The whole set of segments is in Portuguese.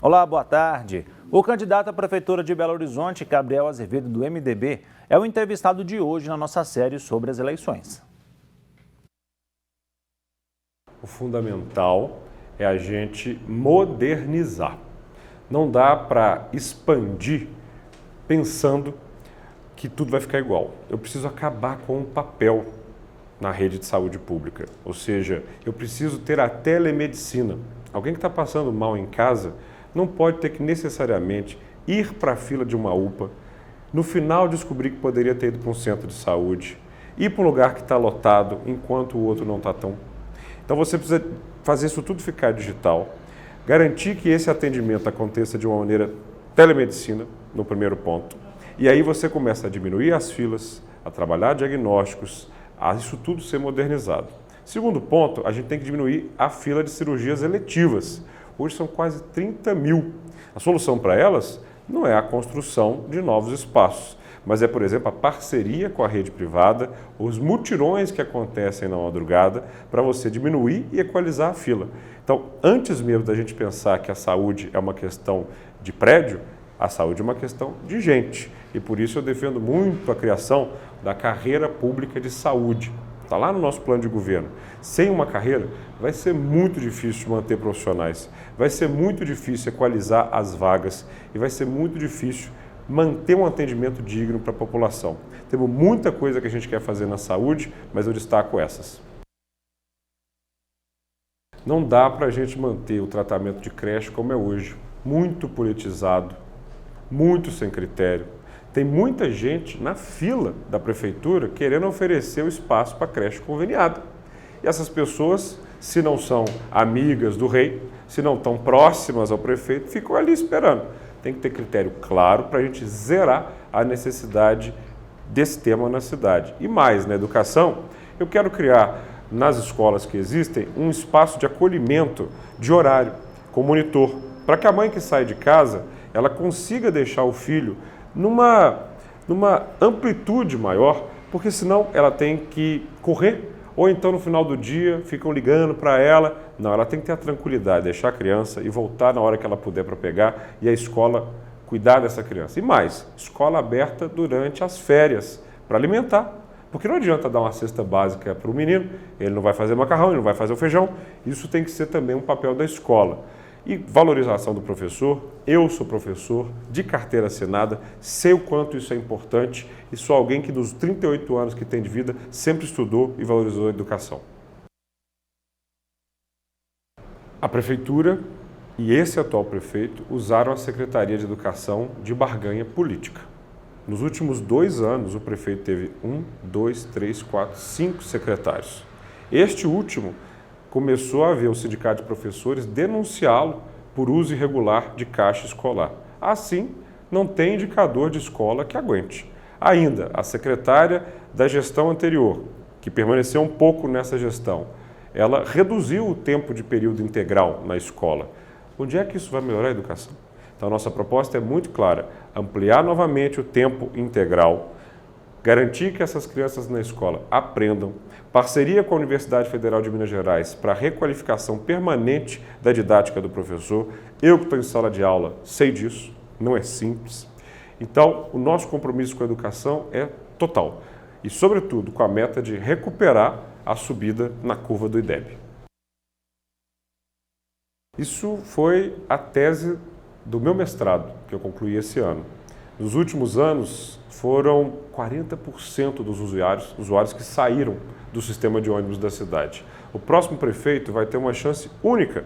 Olá, boa tarde. O candidato à Prefeitura de Belo Horizonte, Gabriel Azevedo, do MDB, é o entrevistado de hoje na nossa série sobre as eleições. O fundamental é a gente modernizar. Não dá para expandir pensando que tudo vai ficar igual. Eu preciso acabar com o papel na rede de saúde pública. Ou seja, eu preciso ter a telemedicina. Alguém que está passando mal em casa não pode ter que necessariamente ir para a fila de uma UPA, no final descobrir que poderia ter ido para um centro de saúde, ir para um lugar que está lotado enquanto o outro não está tão. Então você precisa fazer isso tudo ficar digital, garantir que esse atendimento aconteça de uma maneira telemedicina, no primeiro ponto, e aí você começa a diminuir as filas, a trabalhar diagnósticos, a isso tudo ser modernizado. Segundo ponto, a gente tem que diminuir a fila de cirurgias eletivas. Hoje são quase 30 mil. A solução para elas não é a construção de novos espaços, mas é, por exemplo, a parceria com a rede privada, os mutirões que acontecem na madrugada, para você diminuir e equalizar a fila. Então, antes mesmo da gente pensar que a saúde é uma questão de prédio, a saúde é uma questão de gente. E por isso eu defendo muito a criação da carreira pública de saúde. Está lá no nosso plano de governo. Sem uma carreira, vai ser muito difícil manter profissionais, vai ser muito difícil equalizar as vagas e vai ser muito difícil manter um atendimento digno para a população. Temos muita coisa que a gente quer fazer na saúde, mas eu destaco essas. Não dá para a gente manter o tratamento de creche como é hoje, muito politizado, muito sem critério. Tem muita gente na fila da prefeitura querendo oferecer o espaço para creche conveniada. E essas pessoas, se não são amigas do rei, se não estão próximas ao prefeito, ficam ali esperando. Tem que ter critério claro para a gente zerar a necessidade desse tema na cidade. E mais, na educação, eu quero criar nas escolas que existem um espaço de acolhimento de horário, com monitor, para que a mãe que sai de casa, ela consiga deixar o filho numa amplitude maior, porque senão ela tem que correr, ou então no final do dia ficam ligando para ela. Não, ela tem que ter a tranquilidade, deixar a criança e voltar na hora que ela puder para pegar e a escola cuidar dessa criança. E mais, escola aberta durante as férias, para alimentar. Porque não adianta dar uma cesta básica para o menino, ele não vai fazer macarrão, ele não vai fazer o feijão. Isso tem que ser também um papel da escola. E valorização do professor, eu sou professor de carteira assinada, sei o quanto isso é importante e sou alguém que nos 38 anos que tem de vida sempre estudou e valorizou a educação. A prefeitura e esse atual prefeito usaram a Secretaria de Educação de barganha política. Nos últimos 2 anos, o prefeito teve 5 secretários. Este último começou a ver o sindicato de professores denunciá-lo por uso irregular de caixa escolar. Assim, não tem indicador de escola que aguente. Ainda, a secretária da gestão anterior, que permaneceu um pouco nessa gestão, ela reduziu o tempo de período integral na escola. Onde é que isso vai melhorar a educação? Então, a nossa proposta é muito clara: ampliar novamente o tempo integral, garantir que essas crianças na escola aprendam, parceria com a Universidade Federal de Minas Gerais para a requalificação permanente da didática do professor. Eu que estou em sala de aula sei disso, não é simples. Então, o nosso compromisso com a educação é total e, sobretudo, com a meta de recuperar a subida na curva do IDEB. Isso foi a tese do meu mestrado, que eu concluí esse ano. Nos últimos anos, foram 40% dos usuários que saíram do sistema de ônibus da cidade. O próximo prefeito vai ter uma chance única.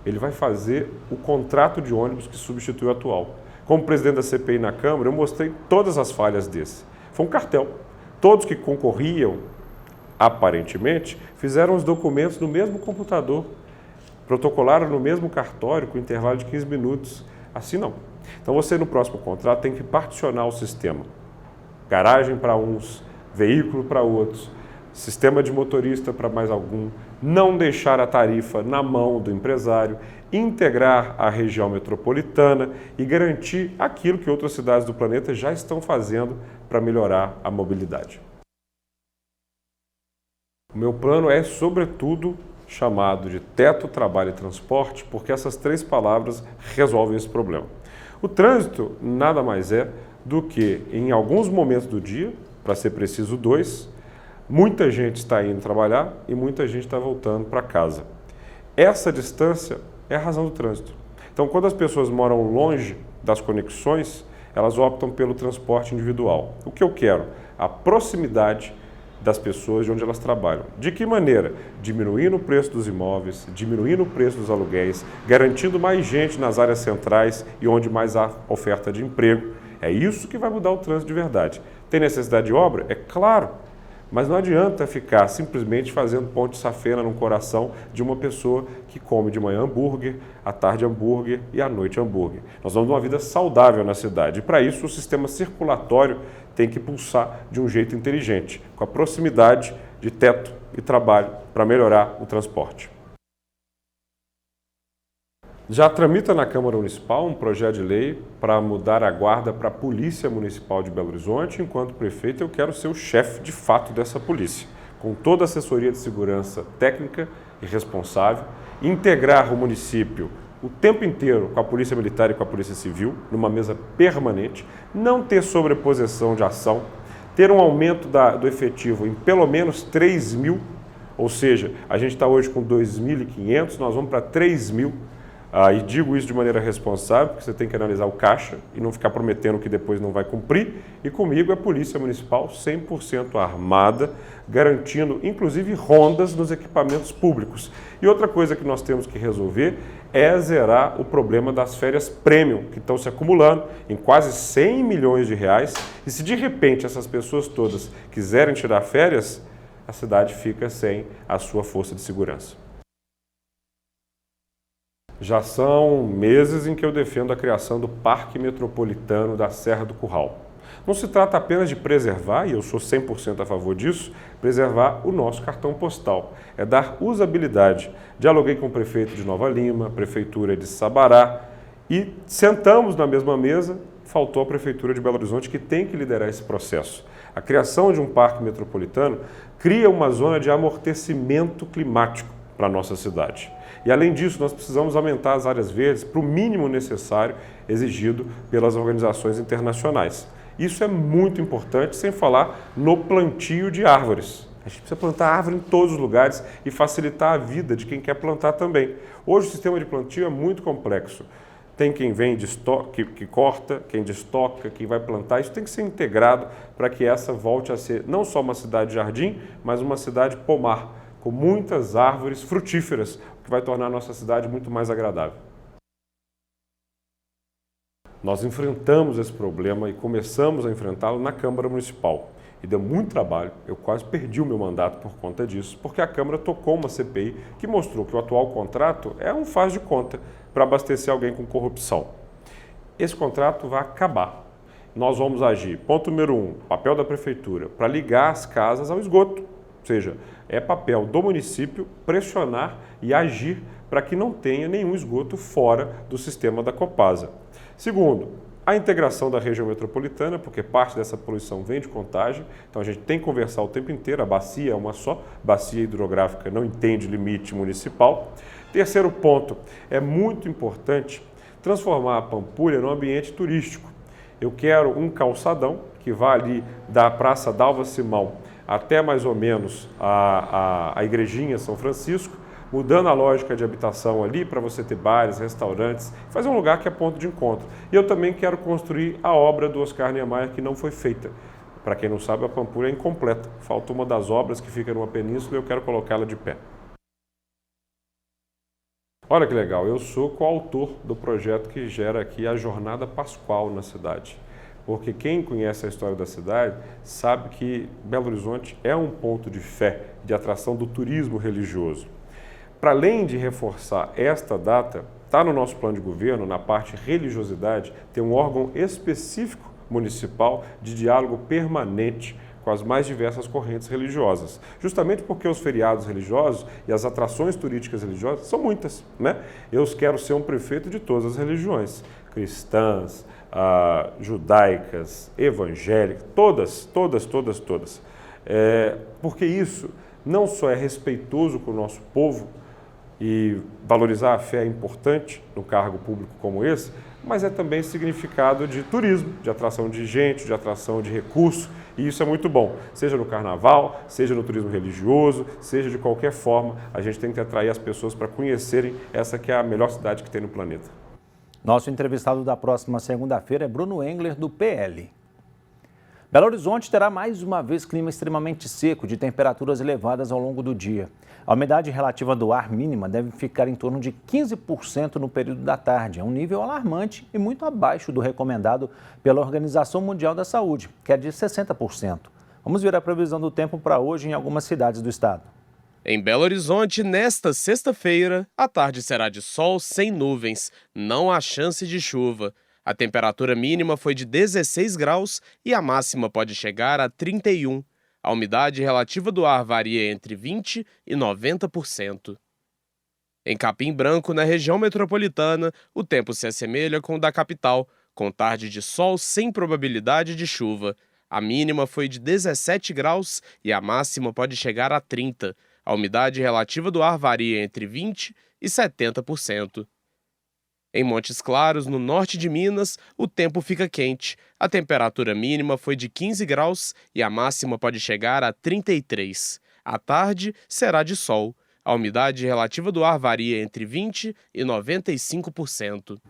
Ele vai fazer o contrato de ônibus que substitui o atual. Como presidente da CPI na Câmara, eu mostrei todas as falhas desse. Foi um cartel. Todos que concorriam, aparentemente, fizeram os documentos no mesmo computador, protocolaram no mesmo cartório com intervalo de 15 minutos. Assim não. Então você no próximo contrato tem que particionar o sistema. Garagem para uns, veículo para outros, sistema de motorista para mais algum, não deixar a tarifa na mão do empresário, integrar a região metropolitana e garantir aquilo que outras cidades do planeta já estão fazendo para melhorar a mobilidade. O meu plano é, sobretudo, chamado de teto, trabalho e transporte, porque essas 3 palavras resolvem esse problema. O trânsito nada mais é do que, em alguns momentos do dia, para ser preciso 2, muita gente está indo trabalhar e muita gente está voltando para casa. Essa distância é a razão do trânsito. Então, quando as pessoas moram longe das conexões, elas optam pelo transporte individual. O que eu quero? A proximidade das pessoas de onde elas trabalham. De que maneira? Diminuindo o preço dos imóveis, diminuindo o preço dos aluguéis, garantindo mais gente nas áreas centrais e onde mais há oferta de emprego. É isso que vai mudar o trânsito de verdade. Tem necessidade de obra? É claro. Mas não adianta ficar simplesmente fazendo ponte safena no coração de uma pessoa que come de manhã hambúrguer, à tarde hambúrguer e à noite hambúrguer. Nós vamos uma vida saudável na cidade e para isso o sistema circulatório tem que pulsar de um jeito inteligente, com a proximidade de teto e trabalho para melhorar o transporte. Já tramita na Câmara Municipal um projeto de lei para mudar a guarda para a Polícia Municipal de Belo Horizonte. Enquanto prefeito, eu quero ser o chefe de fato dessa polícia, com toda a assessoria de segurança técnica e responsável, integrar o município o tempo inteiro com a Polícia Militar e com a Polícia Civil, numa mesa permanente, não ter sobreposição de ação, ter um aumento do efetivo em pelo menos 3.000, ou seja, a gente está hoje com 2.500, nós vamos para 3.000. E digo isso de maneira responsável, porque você tem que analisar o caixa e não ficar prometendo que depois não vai cumprir. E comigo é a Polícia Municipal 100% armada, garantindo inclusive rondas nos equipamentos públicos. E outra coisa que nós temos que resolver é zerar o problema das férias premium, que estão se acumulando em quase 100 milhões de reais. E se de repente essas pessoas todas quiserem tirar férias, a cidade fica sem a sua força de segurança. Já são meses em que eu defendo a criação do Parque Metropolitano da Serra do Curral. Não se trata apenas de preservar, e eu sou 100% a favor disso, preservar o nosso cartão postal. É dar usabilidade. Dialoguei com o prefeito de Nova Lima, a prefeitura de Sabará, e sentamos na mesma mesa, faltou a prefeitura de Belo Horizonte, que tem que liderar esse processo. A criação de um parque metropolitano cria uma zona de amortecimento climático para a nossa cidade. E além disso, nós precisamos aumentar as áreas verdes para o mínimo necessário exigido pelas organizações internacionais. Isso é muito importante, sem falar no plantio de árvores. A gente precisa plantar árvore em todos os lugares e facilitar a vida de quem quer plantar também. Hoje o sistema de plantio é muito complexo. Tem quem vem que corta, quem destoca, quem vai plantar. Isso tem que ser integrado para que essa volte a ser não só uma cidade-jardim, mas uma cidade pomar, com muitas árvores frutíferas, o que vai tornar a nossa cidade muito mais agradável. Nós enfrentamos esse problema e começamos a enfrentá-lo na Câmara Municipal. E deu muito trabalho, eu quase perdi o meu mandato por conta disso, porque a Câmara tocou uma CPI que mostrou que o atual contrato é um faz de conta para abastecer alguém com corrupção. Esse contrato vai acabar. Nós vamos agir, ponto número 1, papel da Prefeitura, para ligar as casas ao esgoto. Ou seja, é papel do município pressionar e agir para que não tenha nenhum esgoto fora do sistema da Copasa. Segundo, a integração da região metropolitana, porque parte dessa poluição vem de Contagem, então a gente tem que conversar o tempo inteiro, a bacia é uma só, bacia hidrográfica não entende limite municipal. Terceiro ponto, é muito importante transformar a Pampulha num ambiente turístico. Eu quero um calçadão que vá ali da Praça Dalva Simão até mais ou menos a Igrejinha São Francisco, mudando a lógica de habitação ali para você ter bares, restaurantes, fazer um lugar que é ponto de encontro. E eu também quero construir a obra do Oscar Niemeyer que não foi feita. Para quem não sabe, a Pampulha é incompleta. Falta uma das obras que fica numa península e eu quero colocá-la de pé. Olha que legal, eu sou coautor do projeto que gera aqui a Jornada Pascual na cidade. Porque quem conhece a história da cidade sabe que Belo Horizonte é um ponto de fé, de atração do turismo religioso. Para além de reforçar esta data, está no nosso plano de governo, na parte religiosidade, ter um órgão específico municipal de diálogo permanente com as mais diversas correntes religiosas. Justamente porque os feriados religiosos e as atrações turísticas religiosas são muitas, né? Eu quero ser um prefeito de todas as religiões, cristãs, judaicas, evangélicas, todas. Porque isso não só é respeitoso com o nosso povo, E valorizar a fé é importante num cargo público como esse, mas é também significado de turismo, de atração de gente, de atração de recursos, e isso é muito bom, seja no carnaval, seja no turismo religioso, seja de qualquer forma, a gente tem que atrair as pessoas para conhecerem essa que é a melhor cidade que tem no planeta. Nosso entrevistado da próxima segunda-feira é Bruno Engler, do PL. Belo Horizonte terá mais uma vez clima extremamente seco, de temperaturas elevadas ao longo do dia. A umidade relativa do ar mínima deve ficar em torno de 15% no período da tarde. É um nível alarmante e muito abaixo do recomendado pela Organização Mundial da Saúde, que é de 60%. Vamos ver a previsão do tempo para hoje em algumas cidades do estado. Em Belo Horizonte, nesta sexta-feira, a tarde será de sol sem nuvens. Não há chance de chuva. A temperatura mínima foi de 16 graus e a máxima pode chegar a 31. A umidade relativa do ar varia entre 20% e 90%. Em Capim Branco, na região metropolitana, o tempo se assemelha com o da capital, com tarde de sol sem probabilidade de chuva. A mínima foi de 17 graus e a máxima pode chegar a 30. A umidade relativa do ar varia entre 20% e 70%. Em Montes Claros, no norte de Minas, o tempo fica quente. A temperatura mínima foi de 15 graus e a máxima pode chegar a 33. À tarde, será de sol. A umidade relativa do ar varia entre 20% e 95%.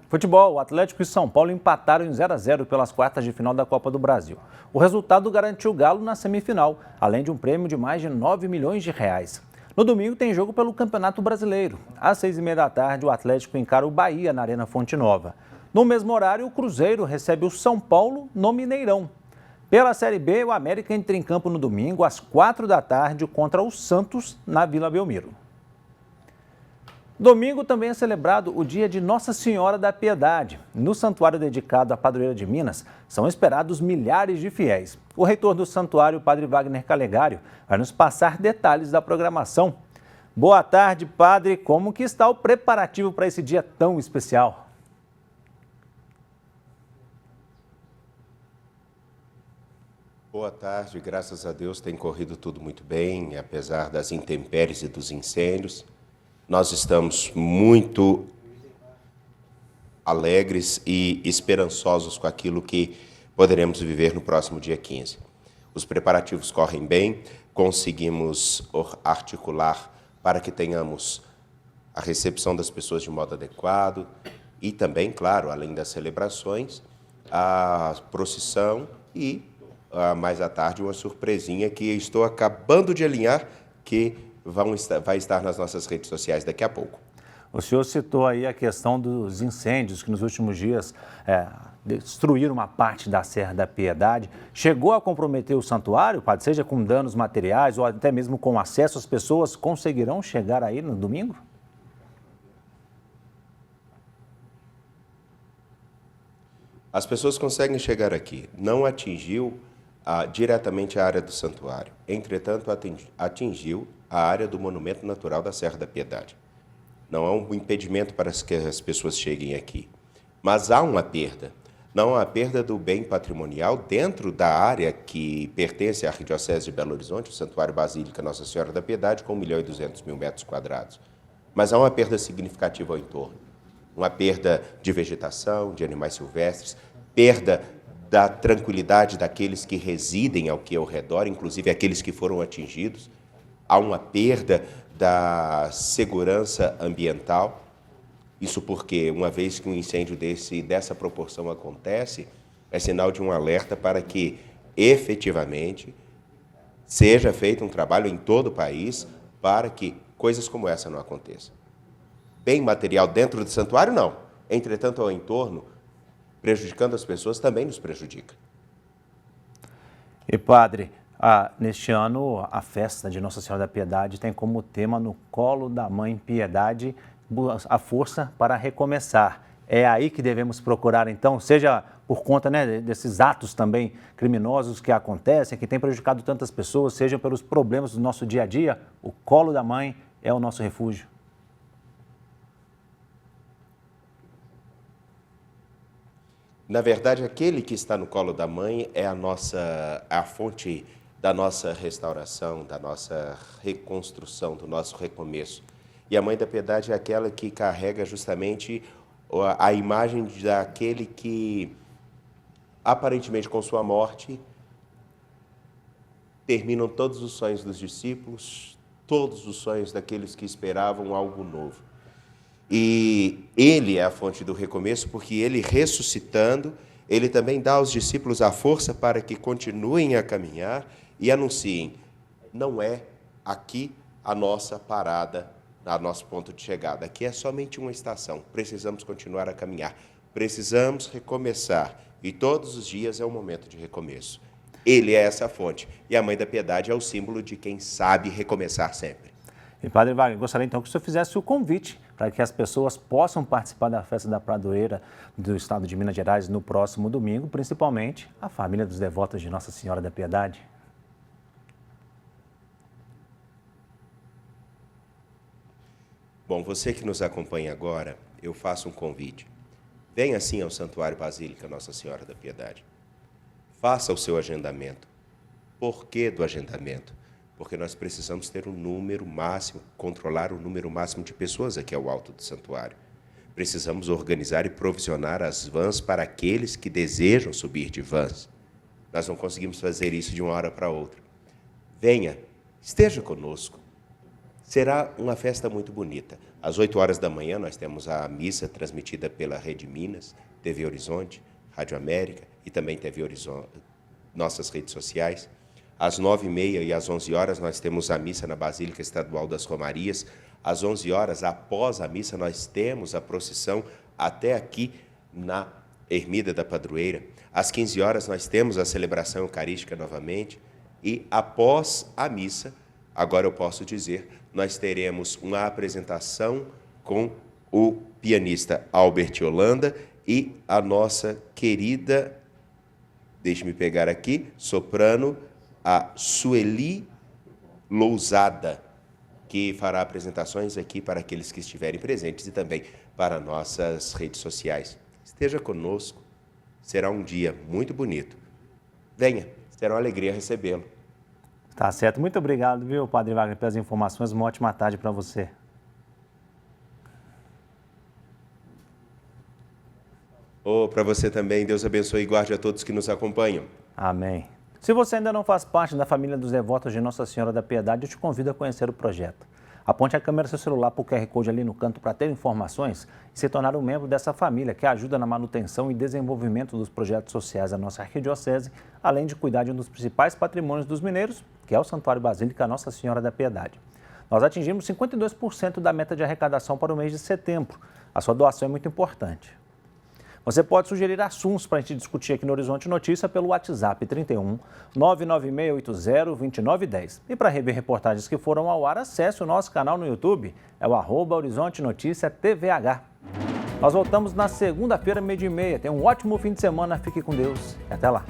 Futebol, o Atlético e São Paulo empataram em 0-0 pelas quartas de final da Copa do Brasil. O resultado garantiu o Galo na semifinal, além de um prêmio de mais de 9 milhões de reais. No domingo tem jogo pelo Campeonato Brasileiro. Às 6h30 da tarde, o Atlético encara o Bahia na Arena Fonte Nova. No mesmo horário, o Cruzeiro recebe o São Paulo no Mineirão. Pela Série B, o América entra em campo no domingo às 4 da tarde contra o Santos na Vila Belmiro. Domingo também é celebrado o dia de Nossa Senhora da Piedade. No santuário dedicado à padroeira de Minas, são esperados milhares de fiéis. O reitor do santuário, o padre Wagner Calegário, vai nos passar detalhes da programação. Boa tarde, padre. Como que está o preparativo para esse dia tão especial? Boa tarde, graças a Deus tem corrido tudo muito bem, apesar das intempéries e dos incêndios. Nós estamos muito alegres e esperançosos com aquilo que poderemos viver no próximo dia 15. Os preparativos correm bem, conseguimos articular para que tenhamos a recepção das pessoas de modo adequado e também, claro, além das celebrações, a procissão e, mais à tarde, uma surpresinha que estou acabando de alinhar, que vai estar nas nossas redes sociais daqui a pouco. O senhor citou aí a questão dos incêndios que nos últimos dias destruíram uma parte da Serra da Piedade. Chegou a comprometer o santuário, padre, seja com danos materiais ou até mesmo com acesso? As pessoas conseguirão chegar aí no domingo? As pessoas conseguem chegar aqui. Não atingiu diretamente a área do santuário. Entretanto, atingiu a área do Monumento Natural da Serra da Piedade. Não há um impedimento para que as pessoas cheguem aqui. Mas há uma perda. Não há perda do bem patrimonial dentro da área que pertence à Arquidiocese de Belo Horizonte, o Santuário Basílica Nossa Senhora da Piedade, com 1.200.000 metros quadrados. Mas há uma perda significativa ao entorno. Uma perda de vegetação, de animais silvestres, perda da tranquilidade daqueles que residem ao redor, inclusive aqueles que foram atingidos. Há uma perda da segurança ambiental. Isso porque, uma vez que um incêndio dessa proporção acontece, é sinal de um alerta para que, efetivamente, seja feito um trabalho em todo o país para que coisas como essa não aconteçam. Bem material dentro do santuário, não. Entretanto, ao entorno, prejudicando as pessoas, também nos prejudica. E, padre, neste ano, a festa de Nossa Senhora da Piedade tem como tema No Colo da Mãe Piedade, a força para recomeçar. É aí que devemos procurar, então, seja por conta desses atos também criminosos que acontecem, que têm prejudicado tantas pessoas, seja pelos problemas do nosso dia a dia, o Colo da Mãe é o nosso refúgio. Na verdade, aquele que está no colo da mãe é a fonte da nossa restauração, da nossa reconstrução, do nosso recomeço. E a Mãe da Piedade é aquela que carrega justamente a imagem daquele que, aparentemente com sua morte, terminam todos os sonhos dos discípulos, todos os sonhos daqueles que esperavam algo novo. E ele é a fonte do recomeço, porque ele ressuscitando, ele também dá aos discípulos a força para que continuem a caminhar e anunciem: não é aqui a nossa parada, a nosso ponto de chegada. Aqui é somente uma estação. Precisamos continuar a caminhar. Precisamos recomeçar. E todos os dias é um momento de recomeço. Ele é essa fonte. E a Mãe da Piedade é o símbolo de quem sabe recomeçar sempre. E, Padre Wagner, gostaria então que o senhor fizesse o convite para que as pessoas possam participar da festa da Pradoeira do estado de Minas Gerais no próximo domingo, principalmente a família dos devotos de Nossa Senhora da Piedade. Bom, você que nos acompanha agora, eu faço um convite. Venha sim ao Santuário Basílica Nossa Senhora da Piedade. Faça o seu agendamento. Por que do agendamento? Porque nós precisamos ter um número máximo, controlar o número máximo de pessoas aqui ao alto do santuário. Precisamos organizar e provisionar as vans para aqueles que desejam subir de vans. Nós não conseguimos fazer isso de uma hora para outra. Venha, esteja conosco. Será uma festa muito bonita. Às 8 horas da manhã nós temos a missa transmitida pela Rede Minas, TV Horizonte, Rádio América e também TV Horizonte, nossas redes sociais. Às 9h30 e às 11 horas nós temos a missa na Basílica Estadual das Romarias. Às 11 horas, após a missa, nós temos a procissão até aqui na Ermida da Padroeira. Às 15 horas nós temos a celebração eucarística novamente. E após a missa, agora eu posso dizer, nós teremos uma apresentação com o pianista Albert Holanda e a nossa querida, deixe-me pegar aqui, soprano, a Sueli Lousada, que fará apresentações aqui para aqueles que estiverem presentes e também para nossas redes sociais. Esteja conosco, será um dia muito bonito. Venha, será uma alegria recebê-lo. Tá certo. Muito obrigado, viu, Padre Wagner, pelas informações. Uma ótima tarde para você. Para você também. Deus abençoe e guarde a todos que nos acompanham. Amém. Se você ainda não faz parte da família dos devotos de Nossa Senhora da Piedade, eu te convido a conhecer o projeto. Aponte a câmera do seu celular para o QR Code ali no canto para ter informações e se tornar um membro dessa família que ajuda na manutenção e desenvolvimento dos projetos sociais da nossa arquidiocese, além de cuidar de um dos principais patrimônios dos mineiros, que é o Santuário Basílica Nossa Senhora da Piedade. Nós atingimos 52% da meta de arrecadação para o mês de setembro. A sua doação é muito importante. Você pode sugerir assuntos para a gente discutir aqui no Horizonte Notícia pelo WhatsApp 31 996802910. E para rever reportagens que foram ao ar, acesse o nosso canal no YouTube, é o @Horizonte Notícia TVH. Nós voltamos na segunda-feira, 12h30. Tenha um ótimo fim de semana, fique com Deus e até lá.